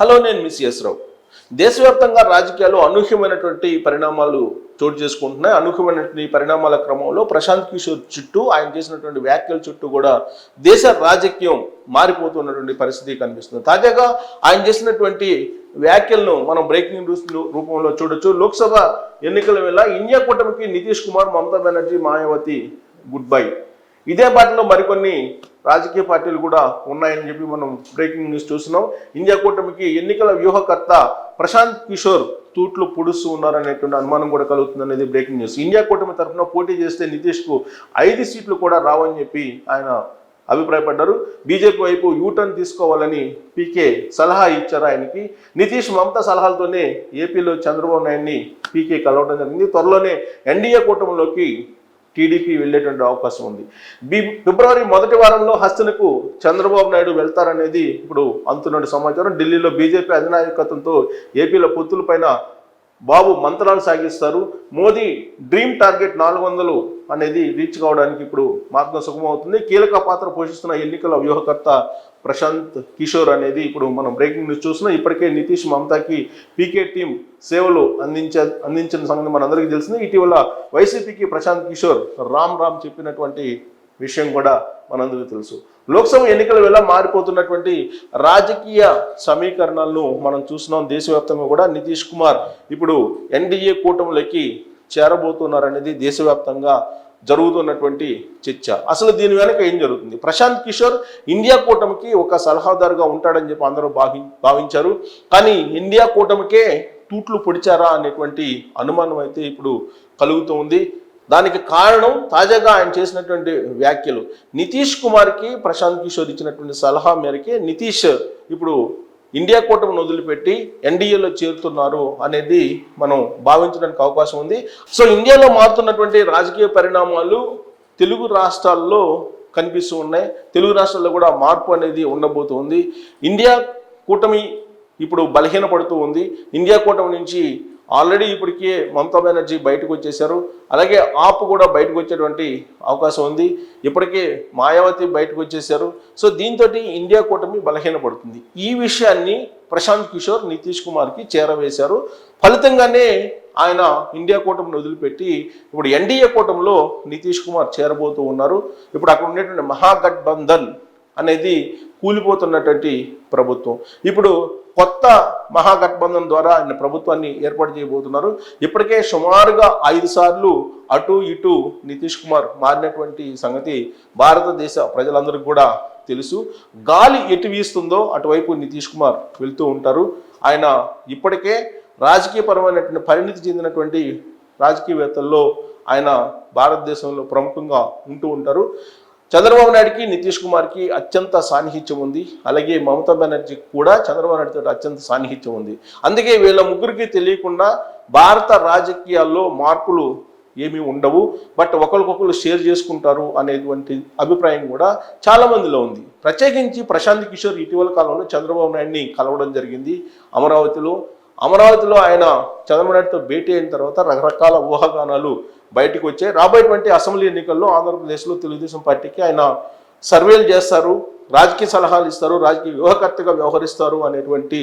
Hello, నేను miss yes రావు. దేశవ్యాప్తంగా రాజకీయాలు అనూహ్యమైనటువంటి పరిణామాలు చోటు చేసుకుంటున్నాయి. అనూహ్యమైనటువంటి పరిణామాల క్రమంలో ప్రశాంత్ కిషోర్ చుట్టూ ఆయన చేసినటువంటి వ్యాఖ్యల చుట్టూ కూడా దేశ రాజకీయం మారిపోతున్నటువంటి పరిస్థితి కనిపిస్తుంది. తాజాగా ఆయన చేసినటువంటి వ్యాఖ్యలను మనం బ్రేకింగ్ న్యూస్ రూపంలో చూడొచ్చు. లోక్సభ ఎన్నికల వేళ ఇండియా కూటమికి నితీష్ కుమార్, మమతా బెనర్జీ, మాయావతి గుడ్ బై. ఇదే బాటలో మరికొన్ని రాజకీయ పార్టీలు కూడా ఉన్నాయని చెప్పి మనం బ్రేకింగ్ న్యూస్ చూస్తున్నాం. ఇండియా కూటమికి ఎన్నికల వ్యూహకర్త ప్రశాంత్ కిషోర్ తూట్లు పొడుస్తూ ఉన్నారనేటువంటి అనుమానం కూడా కలుగుతుంది అనేది బ్రేకింగ్ న్యూస్. ఇండియా కూటమి తరఫున పోటీ చేస్తే నితీష్కు 5 సీట్లు కూడా రావని చెప్పి ఆయన అభిప్రాయపడ్డారు. బీజేపీ వైపు యూటర్న్ తీసుకోవాలని పీకే సలహా ఇచ్చారు ఆయనకి. నితీష్, మమతా సలహాలతోనే ఏపీలో చంద్రబాబు నాయుడిని పీకే కలవడం జరిగింది. త్వరలోనే ఎన్డీఏ కూటమిలోకి టీడీపీ వెళ్ళేటువంటి అవకాశం ఉంది. ఫిబ్రవరి మొదటి వారంలో హస్తనకు చంద్రబాబు నాయుడు వెళ్తారనేది ఇప్పుడు అందుతున్న సమాచారం. ఢిల్లీలో బీజేపీ అధినాయకత్వంతో ఏపీలో పొత్తులపైన బాబు మంత్రాలు సాగిస్తారు. మోదీ డ్రీమ్ టార్గెట్ 400 అనేది రీచ్ కావడానికి ఇప్పుడు మార్గం సుగమవుతుంది. కీలక పాత్ర పోషిస్తున్న ఎన్నికల వ్యూహకర్త ప్రశాంత్ కిషోర్ అనేది ఇప్పుడు మనం బ్రేకింగ్ న్యూస్ చూస్తున్నాం. ఇప్పటికే నితీష్, మమతాకి పీకే టీం సేవలు అందించిన సంగతి మనందరికీ తెలిసింది. ఇటీవల వైసీపీకి ప్రశాంత్ కిషోర్ రామ్ చెప్పినటువంటి విషయం కూడా మనందరికీ తెలుసు. లోక్సభ ఎన్నికల వేళ మారిపోతున్నటువంటి రాజకీయ సమీకరణాలను మనం చూస్తున్నాం. దేశవ్యాప్తంగా కూడా నితీష్ కుమార్ ఇప్పుడు ఎన్డీఏ కూటమిలోకి చేరబోతున్నారనేది దేశవ్యాప్తంగా జరుగుతున్నటువంటి చర్చ. అసలు దీని వెనక ఏం జరుగుతుంది? ప్రశాంత్ కిషోర్ ఇండియా కూటమికి ఒక సలహాదారుగా ఉంటాడని చెప్పి అందరూ భావించారు. కానీ ఇండియా కూటమికే తూట్లు పొడిచారా అనేటువంటి అనుమానం అయితే ఇప్పుడు కలుగుతూ ఉంది. దానికి కారణం తాజాగా ఆయన చేసినటువంటి వ్యాఖ్యలు. నితీష్ కుమార్కి ప్రశాంత్ కిషోర్ ఇచ్చినటువంటి సలహా మేరకే నితీష్ ఇప్పుడు ఇండియా కూటమిని వదిలిపెట్టి ఎన్డీఏలో చేరుతున్నారు అనేది మనం భావించడానికి అవకాశం ఉంది. సో ఇండియాలో మారుతున్నటువంటి రాజకీయ పరిణామాలు తెలుగు రాష్ట్రాల్లో కనిపిస్తూ ఉన్నాయి. తెలుగు రాష్ట్రాల్లో కూడా మార్పు అనేది ఉండబోతుంది. ఇండియా కూటమి ఇప్పుడు బలహీనపడుతూ ఉంది. ఇండియా కూటమి నుంచి ఆల్రెడీ ఇప్పటికే మమతా బెనర్జీ బయటకు వచ్చేసారు. అలాగే ఆప్ కూడా బయటకు వచ్చేటువంటి అవకాశం ఉంది. ఇప్పటికే మాయావతి బయటకు వచ్చేసారు. సో దీంతో ఇండియా కూటమి బలహీనపడుతుంది. ఈ విషయాన్ని ప్రశాంత్ కిషోర్ నితీష్ కుమార్కి చేరవేశారు. ఫలితంగానే ఆయన ఇండియా కూటమిని వదిలిపెట్టి ఇప్పుడు ఎన్డీఏ కూటమిలో నితీష్ కుమార్ చేరబోతూ ఉన్నారు. ఇప్పుడు అక్కడ ఉండేటువంటి మహాగఠబంధన్ అనేది కూలిపోతున్నటువంటి ప్రభుత్వం. ఇప్పుడు కొత్త మహాగఠబంధన్ ద్వారా ఆయన ప్రభుత్వాన్ని ఏర్పాటు చేయబోతున్నారు. ఇప్పటికే సుమారుగా 5 సార్లు అటు ఇటు నితీష్ కుమార్ మారినటువంటి సంగతి భారతదేశ ప్రజలందరికీ కూడా తెలుసు. గాలి ఎటు వీస్తుందో అటువైపు నితీష్ కుమార్ వెళ్తూ ఉంటారు. ఆయన ఇప్పటికే రాజకీయపరమైనటువంటి పరిణితి చెందినటువంటి రాజకీయవేత్తల్లో ఆయన భారతదేశంలో ప్రముఖంగా ఉంటూ ఉంటారు. చంద్రబాబు నాయుడికి, నితీష్ కుమార్కి అత్యంత సాన్నిహిత్యం ఉంది. అలాగే మమతా బెనర్జీకి కూడా చంద్రబాబు నాయుడుతో అత్యంత సాన్నిహిత్యం ఉంది. అందుకే వీళ్ళ ముగ్గురికి తెలియకుండా భారత రాజకీయాల్లో మార్పులు ఏమీ ఉండవు, బట్ ఒకరికొకరు షేర్ చేసుకుంటారు అనేటువంటి అభిప్రాయం కూడా చాలా మందిలో ఉంది. ప్రత్యేకించి ప్రశాంత్ కిషోర్ ఇటీవల కాలంలో చంద్రబాబు నాయుడిని కలవడం జరిగింది అమరావతిలో ఆయన చంద్రబాబు నాయుడుతో భేటీ అయిన తర్వాత రకరకాల ఊహాగానాలు బయటకు వచ్చాయి. రాబోయేటువంటి అసెంబ్లీ ఎన్నికల్లో ఆంధ్రప్రదేశ్లో తెలుగుదేశం పార్టీకి ఆయన సర్వేలు చేస్తారు, రాజకీయ సలహాలు ఇస్తారు, రాజకీయ వ్యూహకర్తగా వ్యవహరిస్తారు అనేటువంటి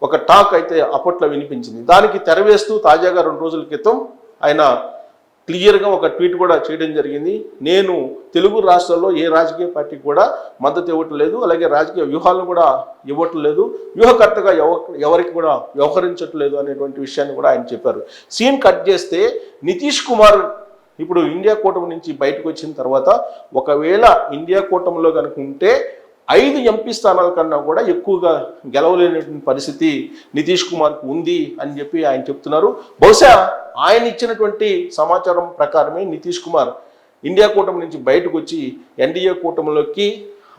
ఒక టాక్ అయితే అప్పట్లో వినిపించింది. దానికి తెరవేస్తూ తాజాగా 2 రోజుల క్రితం ఆయన క్లియర్గా ఒక ట్వీట్ కూడా చేయడం జరిగింది. నేను తెలుగు రాష్ట్రాల్లో ఏ రాజకీయ పార్టీకి కూడా మద్దతు ఇవ్వటం లేదు, అలాగే రాజకీయ వ్యూహాలను కూడా ఇవ్వటం లేదు, వ్యూహకర్తగా ఎవరికి కూడా వ్యవహరించట్లేదు అనేటువంటి విషయాన్ని కూడా ఆయన చెప్పారు. సీన్ కట్ చేస్తే నితీష్ కుమార్ ఇప్పుడు ఇండియా కూటమి నుంచి బయటకు వచ్చిన తర్వాత ఒకవేళ ఇండియా కూటమిలో కనుక ఉంటే 5 ఎంపీ స్థానాల కన్నా కూడా ఎక్కువగా గెలవలేనటువంటి పరిస్థితి నితీష్ కుమార్కి ఉంది అని చెప్పి ఆయన చెప్తున్నారు. బహుశా ఆయన ఇచ్చినటువంటి సమాచారం ప్రకారమే నితీష్ కుమార్ ఇండియా కూటమి నుంచి బయటకు వచ్చి ఎన్డీఏ కూటమిలోకి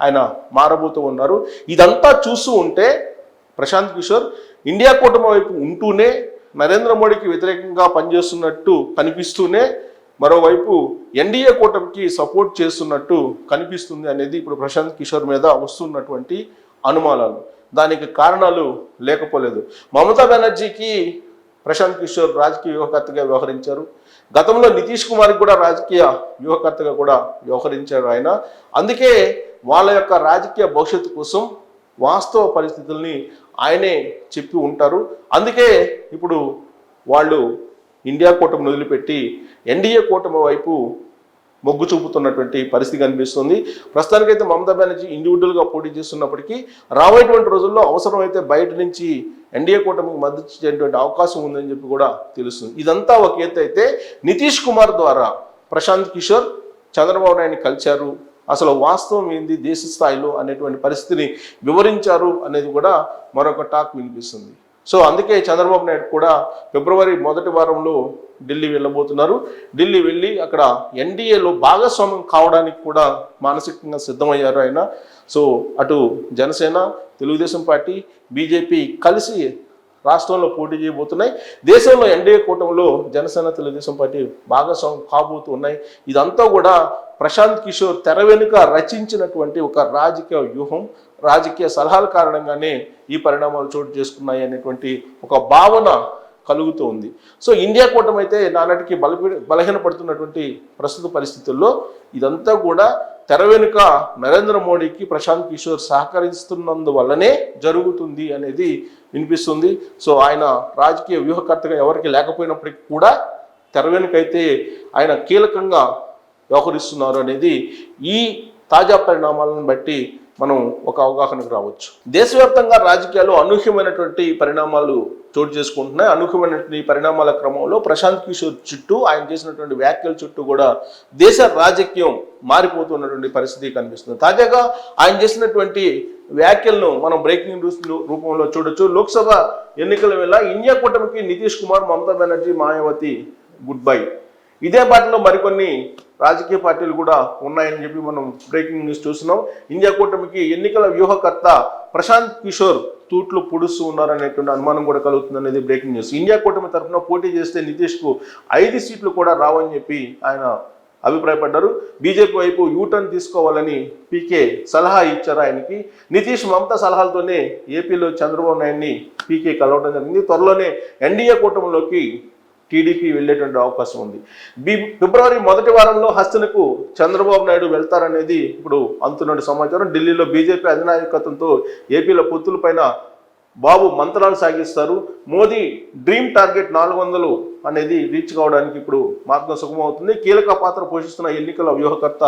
ఆయన మారబోతూ ఉన్నారు. ఇదంతా చూస్తూ ఉంటే ప్రశాంత్ కిషోర్ ఇండియా కూటమి వైపు ఉంటూనే నరేంద్ర మోడీకి వ్యతిరేకంగా పనిచేస్తున్నట్టు కనిపిస్తూనే మరోవైపు ఎన్డీఏ కూటమికి సపోర్ట్ చేస్తున్నట్టు కనిపిస్తుంది అనేది ఇప్పుడు ప్రశాంత్ కిషోర్ మీద వస్తున్నటువంటి అనుమానాలు. దానికి కారణాలు లేకపోలేదు. మమతా బెనర్జీకి ప్రశాంత్ కిషోర్ రాజకీయ వ్యూహకర్తగా వ్యవహరించారు. గతంలో నితీష్ కుమార్కి కూడా రాజకీయ వ్యూహకర్తగా కూడా వ్యవహరించారు ఆయన. అందుకే వాళ్ళ యొక్క రాజకీయ భవిష్యత్తు కోసం వాస్తవ పరిస్థితుల్ని ఆయనే చెప్పి ఉంటారు. అందుకే ఇప్పుడు వాళ్ళు ఇండియా కూటమిని వదిలిపెట్టి ఎన్డీఏ కూటమి వైపు మొగ్గు చూపుతున్నటువంటి పరిస్థితి కనిపిస్తుంది. ప్రస్తుతానికైతే మమతా బెనర్జీ ఇండివిజువల్గా పోటీ చేస్తున్నప్పటికీ రాబోయేటువంటి రోజుల్లో అవసరమైతే బయట నుంచి ఎన్డీఏ కూటమికి మద్దతు ఇచ్చేటువంటి అవకాశం ఉందని చెప్పి కూడా తెలుస్తుంది. ఇదంతా ఒక ఎత్తు అయితే నితీష్ కుమార్ ద్వారా ప్రశాంత్ కిషోర్ చంద్రబాబు నాయుడిని కలిశారు, అసలు వాస్తవం ఏంది దేశ స్థాయిలో అనేటువంటి పరిస్థితిని వివరించారు అనేది కూడా మరొక టాక్ వినిపిస్తుంది. సో అందుకే చంద్రబాబు నాయుడు కూడా ఫిబ్రవరి మొదటి వారంలో ఢిల్లీ వెళ్ళబోతున్నారు. ఢిల్లీ వెళ్ళి అక్కడ ఎన్డీఏలో భాగస్వామ్యం కావడానికి కూడా మానసికంగా సిద్ధమయ్యారు ఆయన. సో అటు జనసేన, తెలుగుదేశం పార్టీ, బీజేపీ కలిసి రాష్ట్రంలో పోటీ చేయబోతున్నాయి. దేశంలో ఎన్డీఏ కూటమిలో జనసేన, తెలుగుదేశం పార్టీ భాగస్వామ్యం కాబోతున్నాయి. ఇదంతా కూడా ప్రశాంత్ కిషోర్ తెర వెనుక రచించినటువంటి ఒక రాజకీయ వ్యూహం, రాజకీయ సలహాల కారణంగానే ఈ పరిణామాలు చోటు చేసుకున్నాయి అనేటువంటి ఒక భావన కలుగుతూ ఉంది. సో ఇండియా కూటమి అయితే నానాటికి బలహీనపడుతున్నటువంటి ప్రస్తుత పరిస్థితుల్లో ఇదంతా కూడా తెర వెనుక నరేంద్ర మోడీకి ప్రశాంత్ కిషోర్ సహకరిస్తున్నందువల్లనే జరుగుతుంది అనేది వినిపిస్తుంది. సో ఆయన రాజకీయ వ్యూహకర్తగా ఎవరికి లేకపోయినప్పటికీ కూడా తెర వెనుకైతే ఆయన కీలకంగా వ్యవహరిస్తున్నారు అనేది ఈ తాజా పరిణామాలను బట్టి మనం ఒక అవగాహనకు రావచ్చు. దేశవ్యాప్తంగా రాజకీయాలు అనూహ్యమైనటువంటి పరిణామాలు చోటు చేసుకుంటున్నాయి. అనూహ్యమైనటువంటి పరిణామాల క్రమంలో ప్రశాంత్ కిషోర్ చుట్టూ ఆయన చేసినటువంటి వ్యాఖ్యల చుట్టూ కూడా దేశ రాజకీయం మారిపోతున్నటువంటి పరిస్థితి కనిపిస్తుంది. తాజాగా ఆయన చేసినటువంటి వ్యాఖ్యలను మనం బ్రేకింగ్ న్యూస్ రూపంలో చూడొచ్చు. లోక్సభ ఎన్నికల వేళ ఇండియా కూటమికి నితీష్ కుమార్, మమతా బెనర్జీ, మాయావతి గుడ్ బై. ఇదే బాటలో మరికొన్ని రాజకీయ పార్టీలు కూడా ఉన్నాయని చెప్పి మనం బ్రేకింగ్ న్యూస్ చూస్తున్నాం. ఇండియా కూటమికి ఎన్నికల వ్యూహకర్త ప్రశాంత్ కిషోర్ తూట్లు పొడుస్తూ ఉన్నారనేటువంటి అనుమానం కూడా కలుగుతుంది అనేది బ్రేకింగ్ న్యూస్. ఇండియా కూటమి తరఫున పోటీ చేస్తే నితీష్కు 5 సీట్లు కూడా రావని చెప్పి ఆయన అభిప్రాయపడ్డారు. బీజేపీ వైపు యూటర్న్ తీసుకోవాలని పీకే సలహా ఇచ్చారు ఆయనకి. నితీష్, మమతా సలహాలతోనే ఏపీలో చంద్రబాబు నాయుడిని పీకే కలవడం జరిగింది. త్వరలోనే ఎన్డీఏ కూటమిలోకి టీడీపీ వెళ్ళేటువంటి అవకాశం ఉంది. ఫిబ్రవరి మొదటి వారంలో హస్తనకు చంద్రబాబు నాయుడు వెళ్తారనేది ఇప్పుడు అందుతున్న సమాచారం. ఢిల్లీలో బీజేపీ అధినాయకత్వంతో ఏపీలో పొత్తుల పైన బాబు మంత్రాలు సాగిస్తారు. మోదీ డ్రీమ్ టార్గెట్ 400 అనేది రీచ్ కావడానికి ఇప్పుడు మార్గం సుగమవుతుంది. కీలక పాత్ర పోషిస్తున్న ఎన్నికల వ్యూహకర్త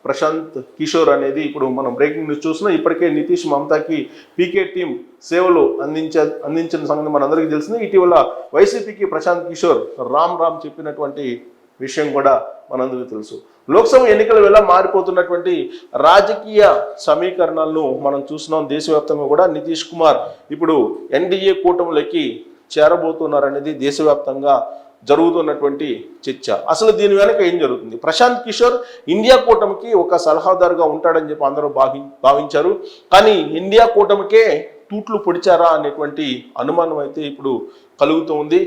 ప్రశాంత్ కిషోర్ అనేది ఇప్పుడు మనం బ్రేకింగ్ న్యూస్ చూస్తున్నాం. ఇప్పటికే నితీష్, మమతాకి పీకే టీం సేవలు అందించిన సంగతి మనందరికీ తెలిసింది. ఇటీవల వైసీపీకి ప్రశాంత్ కిషోర్ రామ్ చెప్పినటువంటి విషయం కూడా మనందరికీ తెలుసు. లోక్సభ ఎన్నికల వేళ మారిపోతున్నటువంటి రాజకీయ సమీకరణాలను మనం చూస్తున్నాం. దేశవ్యాప్తంగా కూడా నితీష్ కుమార్ ఇప్పుడు ఎన్డీఏ కూటమిలోకి చేరబోతున్నారనేది దేశవ్యాప్తంగా జరుగుతున్నటువంటి చర్చ. అసలు దీని వెనక ఏం జరుగుతుంది? ప్రశాంత్ కిషోర్ ఇండియా కూటమికి ఒక సలహాదారుగా ఉంటాడని చెప్పి అందరూ భావించారు. కానీ ఇండియా కూటమికే తూట్లు పొడిచారా అనేటువంటి అనుమానం అయితే ఇప్పుడు కలుగుతూ ఉంది.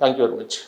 Thank you very much.